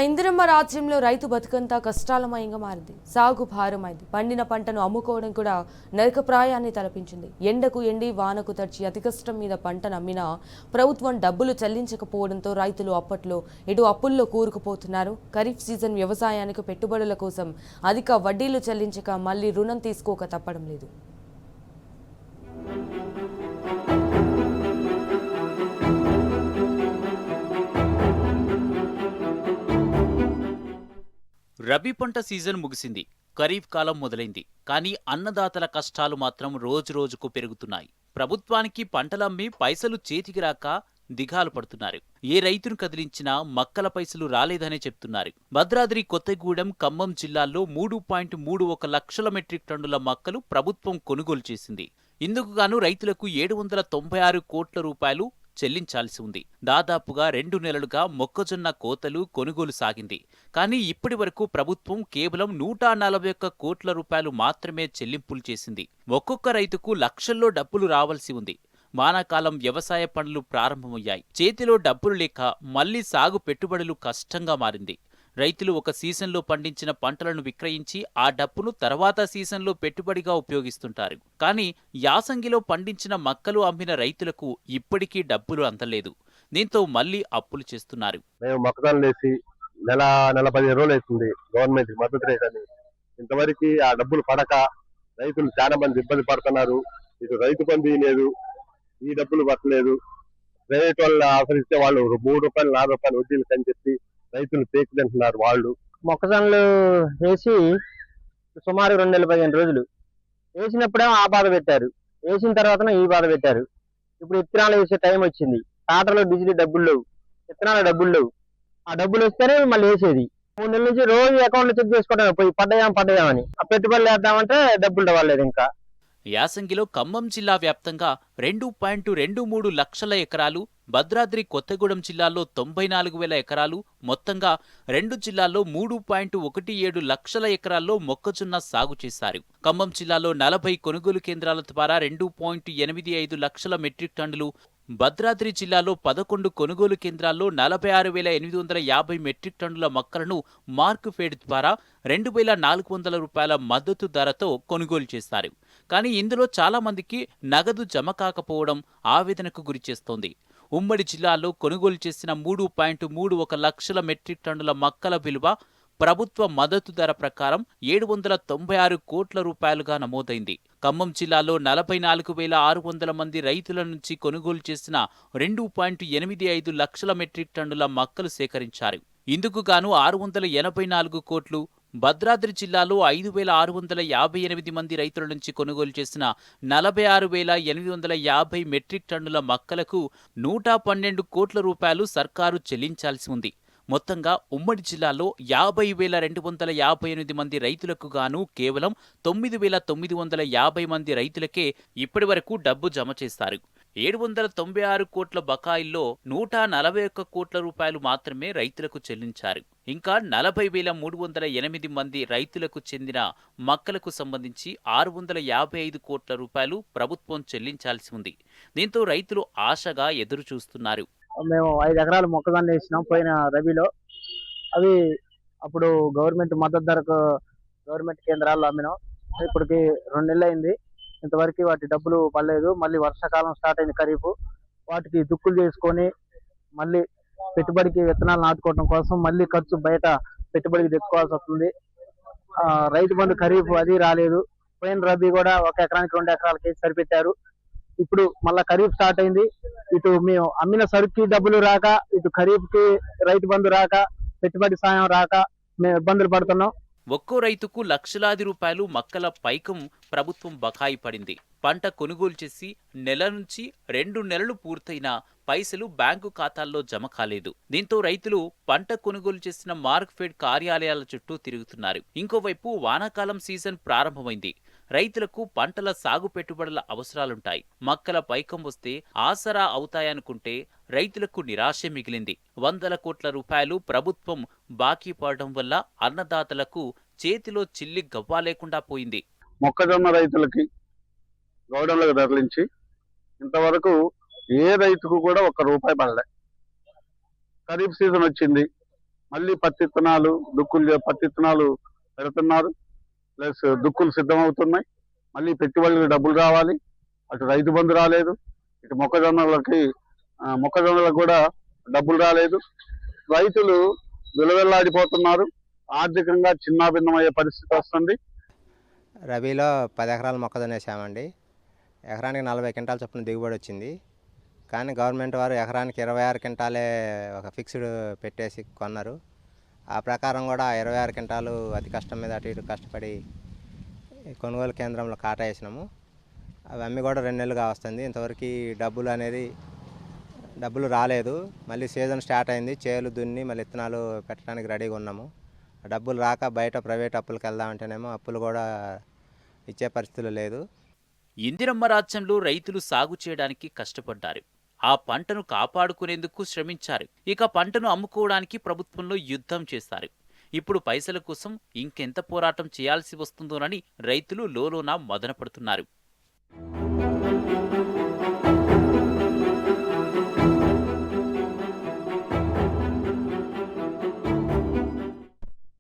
ఇందిరమ్మ రాజ్యంలో రైతు బతుకంతా కష్టాలమయంగా మారింది. సాగు భారమైంది. పండిన పంటను అమ్ముకోవడం కూడా నరకప్రాయాన్ని తలపించింది. ఎండకు ఎండి వానకు తడిచి అతి కష్టం మీద పంటను అమ్మినా ప్రభుత్వం డబ్బులు చెల్లించకపోవడంతో రైతులు అప్పట్లో ఇటు అప్పుల్లో కూరుకుపోతున్నారు. ఖరీఫ్ సీజన్ వ్యవసాయానికి పెట్టుబడుల కోసం అధిక వడ్డీలు చెల్లించక మళ్లీ రుణం తీసుకోక తప్పడం లేదు. రబీ పంట సీజన్ ముగిసింది. ఖరీఫ్ కాలం మొదలైంది. కానీ అన్నదాతల కష్టాలు మాత్రం రోజురోజుకు పెరుగుతున్నాయి. ప్రభుత్వానికి పంటలమ్మి పైసలు చేతికి రాక దిగాలు పడుతున్నారు. ఏ రైతును కదిలించినా మక్కల పైసలు రాలేదనే చెప్తున్నారు. భద్రాద్రి, కొత్తగూడెం, ఖమ్మం జిల్లాల్లో 3.31 లక్షల మెట్రిక్ టన్నుల మక్కలు ప్రభుత్వం కొనుగోలు చేసింది. ఇందుకు గాను రైతులకు 796 కోట్ల రూపాయలు చెల్లించాల్సి ఉంది. దాదాపుగా 2 నెలలుగా మొక్కజొన్న కోతలు కొనుగోలు సాగింది. కానీ ఇప్పటి వరకు ప్రభుత్వం కేవలం 141 కోట్ల రూపాయలు మాత్రమే చెల్లింపులు చేసింది. ఒక్కొక్క రైతుకు లక్షల్లో డబ్బులు రావాల్సి ఉంది. వానాకాలం వ్యవసాయ పనులు ప్రారంభమయ్యాయి. చేతిలో డబ్బులు లేక మళ్లీ సాగు పెట్టుబడులు కష్టంగా మారింది. రైతులు ఒక సీజన్లో పండించిన పంటలను విక్రయించి ఆ డబ్బును తర్వాత సీజన్లో పెట్టుబడిగా ఉపయోగిస్తుంటారు. కానీ యాసంగిలో పండించిన మక్కలు అమ్మిన రైతులకు ఇప్పటికీ డబ్బులు అందలేదు. దీంతో మళ్లీ అప్పులు చేస్తున్నారు. మేము మొక్కజొన్నలు వేసి నెల 15 రోజులు అవుతుంది. గవర్నమెంట్ మద్దతు రేట్ అని ఇంతవరకు ఆ డబ్బులు పడక రైతులు చాలా మంది ఇబ్బంది పడుతున్నారు. ఇటు రైతు బంధు లేదు, ఈ డబ్బులు పట్టలేదు. ప్రైవేట్ వాళ్ళు ఆఫరిస్తే వాళ్ళు 3 రూపాయలు 4 రూపాయలు వడ్డీలు అని చెప్పి రైతులు పేకి తింటున్నారు. వాళ్ళు మొక్కజొన్నలు వేసి సుమారు 2 నెలల 15 రోజులు వేసినప్పుడేమో ఆ బాధ పెట్టారు, వేసిన తర్వాత ఈ బాధ పెట్టారు. ఇప్పుడు విత్తనాలు వేసే టైం వచ్చింది. టాటర్లో డీజిల్ డబ్బులు లేవు, విత్తనాల డబ్బులు లేవు. ఆ డబ్బులు వస్తేనే మళ్ళీ వేసేది. 3 నెలల నుంచి రోజు అకౌంట్లో చెక్ చేసుకోవడం, పోయి పడ్డాయని ఆ పెట్టుబడులు వేద్దామంటే డబ్బులు రావలేదు. ఇంకా యాసంగిలో ఖమ్మం జిల్లా వ్యాప్తంగా 2.23 లక్షల ఎకరాలు, భద్రాద్రి, కొత్తగూడెం జిల్లాల్లో 94,000 ఎకరాలు, మొత్తంగా 2 జిల్లాల్లో 3.17 లక్షల ఎకరాల్లో మొక్కజొన్న సాగు చేశారు. ఖమ్మం జిల్లాలో 40 కొనుగోలు కేంద్రాల ద్వారా 2.85 లక్షల మెట్రిక్ టన్నులు, భద్రాద్రి జిల్లాలో 11 కొనుగోలు కేంద్రాల్లో 46,850 మెట్రిక్ టన్నుల మొక్కలను మార్క్ఫెడ్ ద్వారా 2,400 రూపాయల మద్దతు ధరతో కొనుగోలు చేశారు. కానీ ఇందులో చాలా మందికి నగదు జమ కాకపోవడం ఆవేదనకు గురిచేస్తోంది. ఉమ్మడి జిల్లాలో కొనుగోలు చేసిన 3.31 లక్షల మెట్రిక్ టన్నుల మొక్కల విలువ ప్రభుత్వ మద్దతు ధర ప్రకారం 796 కోట్ల రూపాయలుగా నమోదైంది. ఖమ్మం జిల్లాలో 44,600 మంది రైతుల నుంచి కొనుగోలు చేసిన 2.85 లక్షల మెట్రిక్ టన్నుల మొక్కలు సేకరించారు. ఇందుకు గాను 684 కోట్లు, భద్రాద్రి జిల్లాలో 5,658 మంది రైతుల నుంచి కొనుగోలు చేసిన 46,850 మెట్రిక్ టన్నుల మొక్కలకు 112 కోట్ల రూపాయలు సర్కారు చెల్లించాల్సి ఉంది. మొత్తంగా ఉమ్మడి జిల్లాలో 50,258 మంది రైతులకు గాను కేవలం 9,950 మంది రైతులకే ఇప్పటి వరకు డబ్బు జమ చేశారు. 796 కోట్ల బకాయిల్లో 141 కోట్ల రూపాయలు మాత్రమే రైతులకు చెల్లించారు. ఇంకా 40,308 మంది రైతులకు చెందిన మొక్కలకు సంబంధించి 655 కోట్ల రూపాయలు ప్రభుత్వం చెల్లించాల్సి ఉంది. దీంతో రైతులు ఆశగా ఎదురు చూస్తున్నారు. మేము 5 ఎకరాలు మొక్కజొన్న వేసినాం పోయిన రబీలో. అవి అప్పుడు గవర్నమెంట్ మద్దతు ధరకు గవర్నమెంట్ కేంద్రాల్లో అమ్మినాం. ఇప్పటికి 2 నెలలు అయింది. ఇంతవరకు వాటి డబ్బులు పడలేదు. మళ్ళీ వర్షాకాలం స్టార్ట్ అయింది ఖరీఫ్. వాటికి దుక్కులు చేసుకొని మళ్ళీ పెట్టుబడికి విత్తనాలు నాటుకోవడం కోసం మళ్ళీ ఖర్చు బయట పెట్టుబడికి తెచ్చుకోవాల్సి వస్తుంది. రైతు బంధు ఖరీఫ్ అది రాలేదు. పోయిన రబీ కూడా 1 ఎకరానికి 2 ఎకరాలకి సరిపెట్టారు. ఇప్పుడు మళ్ళా ఖరీఫ్ స్టార్ట్ అయింది. ఇటు మేము అమ్మిన సరుకుకి డబ్బులు రాక, ఇటు ఖరీఫ్ కి రైతు బంధు రాక, పెట్టుబడి సాయం రాక మేము ఇబ్బందులు పడుతున్నాం. ఒక్కో రైతుకు లక్షలాది రూపాయలు మొక్కల పైకం ప్రభుత్వం బకాయి పడింది. పంట కొనుగోలు చేసి నెల నుంచి 2 నెలలు పూర్తయినా పైసలు బ్యాంకు ఖాతాల్లో జమ కాలేదు. దీంతో రైతులు పంట కొనుగోలు చేసిన మార్క్ఫెడ్ కార్యాలయాల చుట్టూ తిరుగుతున్నారు. ఇంకోవైపు వానాకాలం సీజన్ ప్రారంభమైంది. రైతులకు పంటల సాగు పెట్టుబడుల అవసరాలుంటాయి. మొక్కల పైకం వస్తే ఆసరా అవుతాయనుకుంటే రైతులకు నిరాశే మిగిలింది. 100 కోట్ల రూపాయలు ప్రభుత్వం బాకీ పడడం వల్ల అన్నదాతలకు చేతిలో చిల్లి గవ్వా లేకుండా పోయింది. మొక్కజొన్న రైతులకి గౌడంలకు తరలించి ఇంతవరకు ఏ రైతుకు కూడా 1 రూపాయి పడలే. ఖరీఫ్ సీజన్ వచ్చింది, మళ్ళీ పత్తి విత్తనాలు పత్తి విత్తనాలు పెడుతున్నారు. ప్లస్ దుక్కులు సిద్ధమవుతున్నాయి. మళ్ళీ పెట్టుబడులకు డబ్బులు రావాలి. అటు రైతు బంధు రాలేదు, ఇటు మొక్కజొన్నలకు కూడా డబ్బులు రాలేదు. రైతులు విలవిల్లాడిపోతున్నారు. ఆర్థికంగా చిన్నాభిన్నమయ్యే పరిస్థితి వస్తుంది. రబీలో 10 ఎకరాలు మొక్కజొన్న వేసామండి. ఎకరానికి 40 క్వింటాల చొప్పున దిగుబడి వచ్చింది. కానీ గవర్నమెంట్ వారు ఎకరానికి 26 క్వింటాలే ఒక ఫిక్స్డ్ పెట్టేసి కొన్నారు. ఆ ప్రకారం కూడా 26 క్వింటాలు అతి కష్టం మీద అటు ఇటు కష్టపడి కొనుగోలు కేంద్రంలో కాటా వేసినాము. అవి అమ్మి కూడా 2 నెలలుగా వస్తుంది. ఇంతవరకు డబ్బులు రాలేదు. మళ్ళీ సీజన్ స్టార్ట్ అయింది. చేలు దున్ని మళ్ళీ విత్తనాలు పెట్టడానికి రెడీగా ఉన్నాము. డబ్బులు రాక బయట ప్రైవేట్ అప్పులకు వెళ్దామంటేనేమో అప్పులు కూడా ఇచ్చే పరిస్థితులు లేదు. ఇందిరమ్మ రాజ్యంలో రైతులు సాగు చేయడానికి కష్టపడ్డారు. ఆ పంటను కాపాడుకునేందుకు శ్రమించారు. ఇక పంటను అమ్ముకోవడానికి ప్రభుత్వంలో యుద్ధం చేశారు. ఇప్పుడు పైసల కోసం ఇంకెంత పోరాటం చేయాల్సి వస్తుందోనని రైతులు లోలోన మదనపడుతున్నారు.